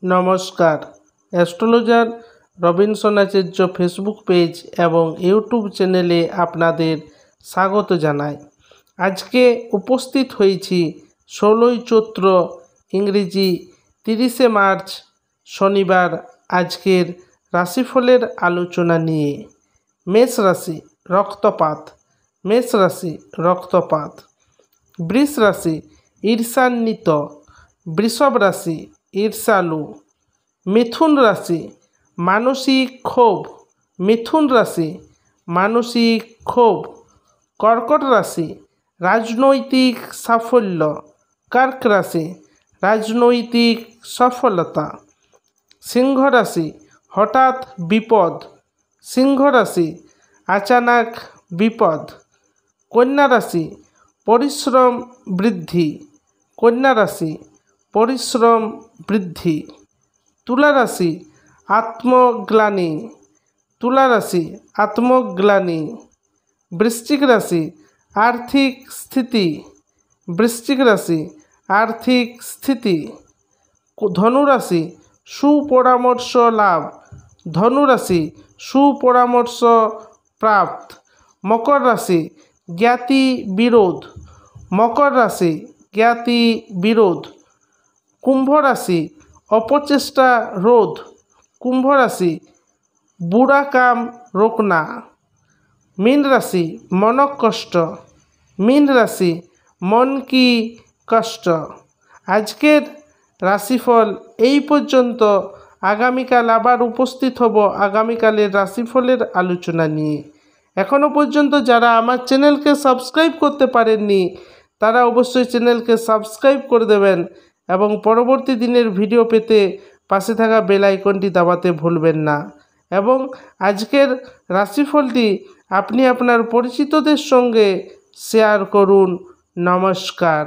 নমস্কার। Astrologer Robinson আচার্য Facebook page এবং YouTube চ্যানেলে আপনাদের স্বাগত জানাই। আজকে উপস্থিত হয়েছি 16ই চৈত্র ইংরেজি 30শে মার্চ শনিবার আজকের রাশিফলের আলোচনা নিয়ে। মেষ রাশি রক্তপাত, মেষ রাশি রক্তপাত। বৃষ রাশি ঈর্ষান্বিত, বৃষভ রাশি ঈর্ষালু। মিথুন রাশি মানসিক ক্ষোভ, মিথুন রাশি মানসিক ক্ষোভ। কর্কট রাশি রাজনৈতিক সাফল্য, কর্ক রাশি রাজনৈতিক সফলতা। সিংহ রাশি হঠাৎ বিপদ, সিংহ রাশি আচানক বিপদ। কন্যা রাশি পরিশ্রম বৃদ্ধি, কন্যা রাশি পরিশ্রম বৃদ্ধি। তুলা রাশি আত্মগ্লানি, তুলা রাশি আত্মগ্লানি। বৃশ্চিক রাশি আর্থিক স্থিতি, বৃশ্চিক রাশি আর্থিক স্থিতি। ধনু রাশি সুপরামর্শ লাভ, ধনু রাশি সুপরামর্শ প্রাপ্ত। মকর রাশি জ্ঞাতি বিরোধ, মকর রাশি জ্ঞাতি বিরোধ। কুম্ভ রাশি অপচেষ্টা রোধ, কুম্ভ রাশি বুড়া কাম রোকনা। মীন রাশি মনক কষ্ট, মীন রাশি মন কি কষ্ট। আজকের রাশিফল এই পর্যন্ত। আগামীকাল আবার উপস্থিত হব আগামীকালের রাশিফলের আলোচনা নিয়ে। এখনও পর্যন্ত যারা আমার চ্যানেলকে সাবস্ক্রাইব করতে পারেননি তারা অবশ্যই চ্যানেলকে সাবস্ক্রাইব করে দেবেন এবং পরবর্তী দিনের ভিডিও পেতে পাশে থাকা বেল আইকনটি দাবাতে ভুলবেন না। এবং আজকের রাশিফলটি আপনি আপনার পরিচিতদের সঙ্গে শেয়ার করুন। নমস্কার।